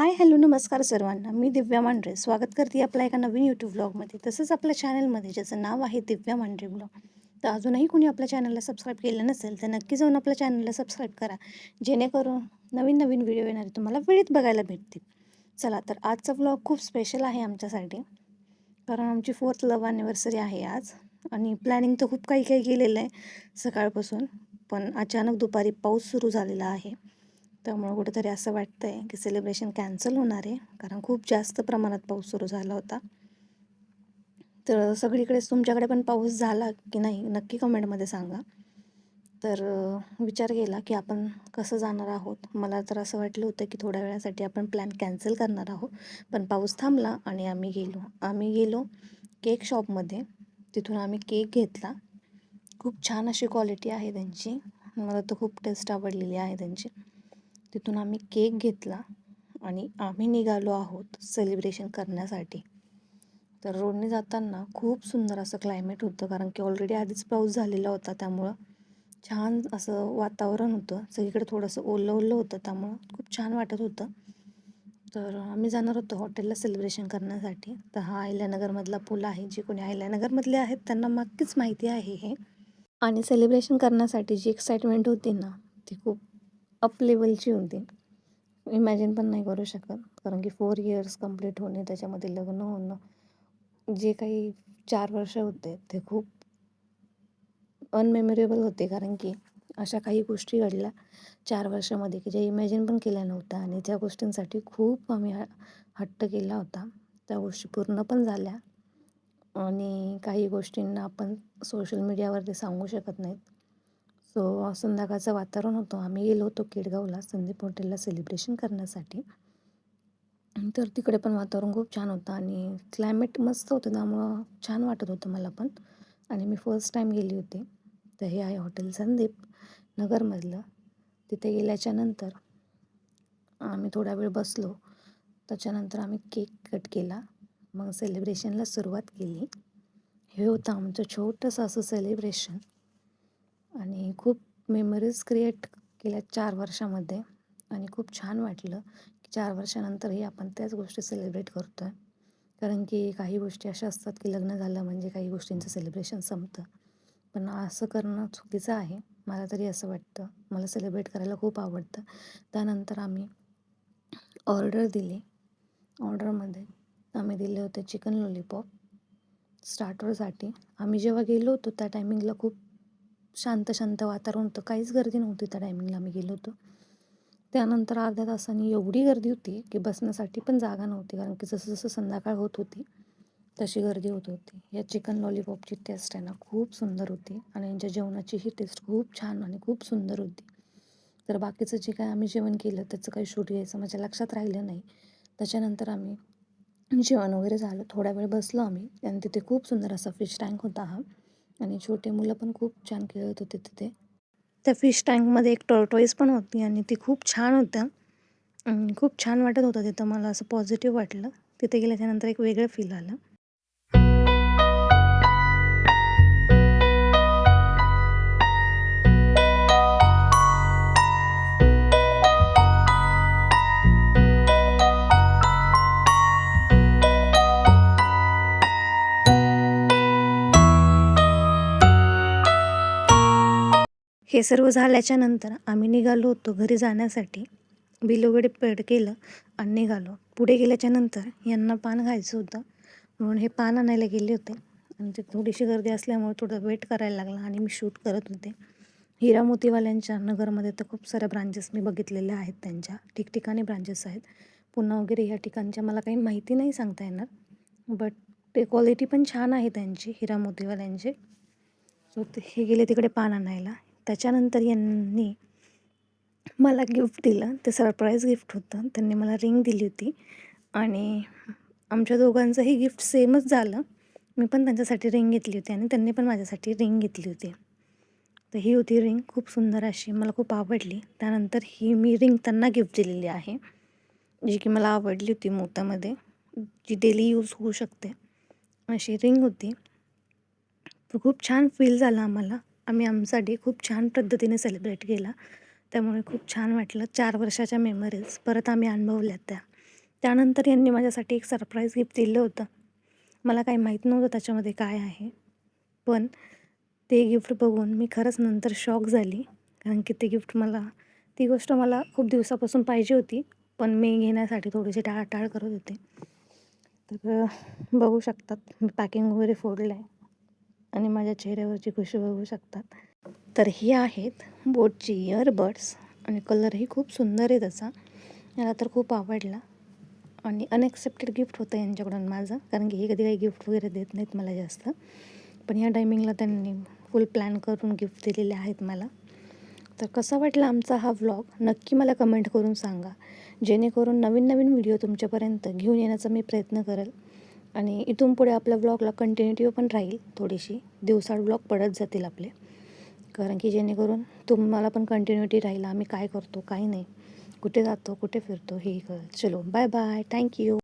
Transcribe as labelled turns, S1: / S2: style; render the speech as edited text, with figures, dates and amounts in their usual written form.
S1: हाय, hello, नमस्कार सर्वांना. मी दिव्या मांढरे स्वागत करते आपल्या एका नवीन यूट्यूब ब्लॉगमध्ये. तसंच आपल्या चॅनलमध्ये ज्याचं नाव आहे दिव्या मांढरे ब्लॉग. तर अजूनही कुणी आपल्या चॅनलला सबस्क्राईब केलं नसेल तर नक्की जाऊन आपल्या चॅनलला सबस्क्राईब करा, जेणेकरून नवीन नवीन व्हिडिओ येणारे तुम्हाला वेळेत बघायला भेटतील. चला तर आजचा ब्लॉग खूप स्पेशल आहे आमच्यासाठी, कारण आमची 4th लव्ह ॲनिव्हर्सरी आहे आज. आणि प्लॅनिंग तर खूप काही काही केलेलं आहे सकाळपासून, पण अचानक दुपारी पाऊस सुरू झालेला आहे. त्यामुळं कुठेतरी असं वाटतं आहे की सेलिब्रेशन कॅन्सल होणार आहे, कारण खूप जास्त प्रमाणात पाऊस सुरू झाला होता. तर सगळीकडेच तुमच्याकडे पण पाऊस झाला की नाही नक्की कमेंटमध्ये सांगा. तर विचार केला की आपण कसं जाणार आहोत. मला तर असं वाटलं होतं की थोड्या वेळासाठी आपण प्लॅन कॅन्सल करणार आहोत, पण पाऊस थांबला आणि आम्ही गेलो केक शॉपमध्ये. तिथून आम्ही केक घेतला. खूप छान अशी क्वालिटी आहे त्यांची, मला तर खूप टेस्ट आवडलेली आहे त्यांची. तिथून आम्ही केक घेतला आणि आम्ही निघालो आहोत सेलिब्रेशन करण्यासाठी. तर रोडने जाताना खूप सुंदर असं क्लायमेट होतं, कारण की ऑलरेडी आधीच पाऊस झालेला होता. त्यामुळं छान असं वातावरण होतं, सगळीकडे थोडंसं ओलं ओलं होतं, त्यामुळं खूप छान वाटत होतं. तर आम्ही जाणार होतो हॉटेलला सेलिब्रेशन करण्यासाठी. तर हा अहिल्यानगरमधला पूल आहे. जे कोणी अहिल्यानगरमधले आहेत त्यांना नक्कीच माहिती आहे हे. आणि सेलिब्रेशन करण्यासाठी जी एक्साइटमेंट होती ना, ती खूप अप लेवलची होती. इमॅजिन पण नाही करू शकत, कारण की 4 इयर्स कंप्लीट होणे, त्याच्यामध्ये लग्न होणं, जे काही 4 वर्ष होते ते खूप अनमेमोरेबल होते. कारण की अशा काही गोष्टी घडल्या 4 वर्षामध्ये की ज्या इमॅजिन पण केल्या नव्हत्या, आणि त्या गोष्टींसाठी खूप आम्ही हट्ट केला होता. त्या गोष्टी पूर्ण पण झाल्या, आणि काही गोष्टींना आपण सोशल मीडियावरती सांगू शकत नाहीत. सो संध्याकाळचं वातावरण होतं. आम्ही गेलो होतो केडगावला संदीप हॉटेलला सेलिब्रेशन करण्यासाठी. तर तिकडे पण वातावरण खूप छान होतं आणि क्लायमेट मस्त होतं, त्यामुळं छान वाटत होतं मला पण. आणि मी फर्स्ट टाईम गेली होते. तर हे आहे हॉटेल संदीप नगरमधलं. तिथे गेल्याच्यानंतर आम्ही थोडा वेळ बसलो. त्याच्यानंतर आम्ही केक कट केला. मग सेलिब्रेशनला सुरुवात केली. हे होतं आमचं छोटंसं असं सेलिब्रेशन, आणि खूप मेमरीज क्रिएट केल्या 4 वर्षामध्ये. आणि खूप छान वाटलं की 4 वर्षानंतरही आपण त्याच गोष्टी सेलिब्रेट करतो आहे. कारण की काही गोष्टी अशा असतात की लग्न झालं म्हणजे काही गोष्टींचं सेलिब्रेशन संपतं, पण असं करणं चुकीचं आहे. मला तरी असं वाटतं. मला सेलिब्रेट करायला खूप आवडतं. त्यानंतर आम्ही ऑर्डर दिली. ऑर्डरमध्ये आम्ही दिले होते चिकन लॉलीपॉप स्टार्टरसाठी. आम्ही जेव्हा गेलो होतो त्या टायमिंगला खूप शांत शांत वातावरण होतं, काहीच गर्दी नव्हती त्या टायमिंगला आम्ही गेलो होतो. त्यानंतर अर्ध्या तासांनी एवढी गर्दी होती की बसण्यासाठी पण जागा नव्हती, कारण की जसं जसं संध्याकाळ होत होती तशी गर्दी होत होती. या चिकन लॉलीपॉपची टेस्ट आहे ना खूप सुंदर होती, आणि यांच्या जेवणाचीही टेस्ट खूप छान आणि खूप सुंदर होती. तर बाकीचं जे काय आम्ही जेवण केलं त्याचं काही शूट घ्यायचं माझ्या लक्षात राहिलं नाही. त्याच्यानंतर आम्ही जेवण वगैरे झालं, थोडा वेळ बसलो आम्ही, आणि तिथे खूप सुंदर असा फिश टँक होता हा, आणि छोटे मुलं पण खूप छान खेळत होते तिथे. त्या फिश टँकमध्ये एक टॉर्टॉईस पण होती, आणि ती खूप छान होत्या. खूप छान वाटत होतं तिथं. मला असं पॉझिटिव्ह वाटलं. तिथे गेल्याच्यानंतर एक वेगळं फील आलं. हे सर्व झाल्याच्या नंतर आम्ही निघालो होतो घरी जाण्यासाठी. बिल वगैरे पेड केलं आणि निघालो. पुढे गेल्याच्यानंतर यांना पान खायचं होतं, म्हणून हे पान आणायला गेले होते. आणि ते थोडीशी गर्दी असल्यामुळे थोडं वेट करायला लागला, आणि मी शूट करत होते. हिरा मोतीवाल्यांच्या नगरमध्ये तर खूप साऱ्या ब्रांचेस मी बघितलेल्या आहेत. त्यांच्या ठिकठिकाणी ब्रांचेस आहेत. पुन्हा वगैरे ह्या ठिकाणच्या मला काही माहिती नाही सांगता येणार, बट ते क्वालिटी पण छान आहे त्यांची हिरा मोतीवाल्यांची. सो हे गेले तिकडे पान आणायला. त्याच्यानंतर यांनी मला गिफ्ट दिलं. ते सरप्राईज गिफ्ट होतं. त्यांनी मला रिंग दिली होती, आणि आमच्या दोघांचंही गिफ्ट सेमच झालं. मी पण त्यांच्यासाठी रिंग घेतली होती, आणि त्यांनी पण माझ्यासाठी रिंग घेतली होती. तर ही होती रिंग, खूप सुंदर अशी, मला खूप आवडली. त्यानंतर ही मी रिंग त्यांना गिफ्ट दिलेली आहे, जी की मला आवडली होती मोत्यामध्ये, जी डेली यूज होऊ शकते अशी रिंग होती. तर खूप छान फील झालं आम्हाला. आम्ही आमचा डे खूप छान पद्धतीने सेलिब्रेट केला. त्यामुळे खूप छान वाटलं. 4 वर्षाच्या मेमरीज परत आम्ही अनुभवल्यात त्या. त्यानंतर यांनी माझ्यासाठी एक सरप्राईज गिफ्ट दिलं होतं. मला काही माहीत नव्हतं त्याच्यामध्ये काय आहे. पण ते गिफ्ट बघून मी खरंच नंतर शॉक झाली. कारण की ती गोष्ट मला खूप दिवसापासून पाहिजे होती. पण मी घेण्यासाठी थोडीशी टाळाटाळ करत होते. तर बघू शकतात मी पॅकिंग वगैरे फोडलं आहे आणि माझ्या चेहऱ्यावरची खुशी बघू शकतात. तर हे आहेत बोटची इयरबड्स आणि कलरही खूप सुंदर आहे त्याचा. मला तर खूप आवडला आणि अनएक्सेप्टेड गिफ्ट होतं यांच्याकडून माझं. कारण की हे कधी काही गिफ्ट वगैरे देत नाहीत मला जास्त. पण ह्या टायमिंगला त्यांनी फुल प्लॅन करून गिफ्ट दिलेले आहेत मला. तर कसा वाटला आमचा हा व्लॉग नक्की मला कमेंट करून सांगा. जेणेकरून नवीन नवीन व्हिडिओ तुमच्यापर्यंत घेऊन येण्याचा मी प्रयत्न करेल. आणि इथून पुढे आपल्या व्लॉगला कंटिन्युटी पण राहील थोडीशी. दिवसाआड व्लॉग पडत जातील आपले. कारण की जेणेकरून तुम्हाला पण कंटिन्युटी राहील. आम्ही काय करतो काय नाही, कुठे जातो कुठे फिरतो हे कळेल. चलो बाय बाय. थँक्यू.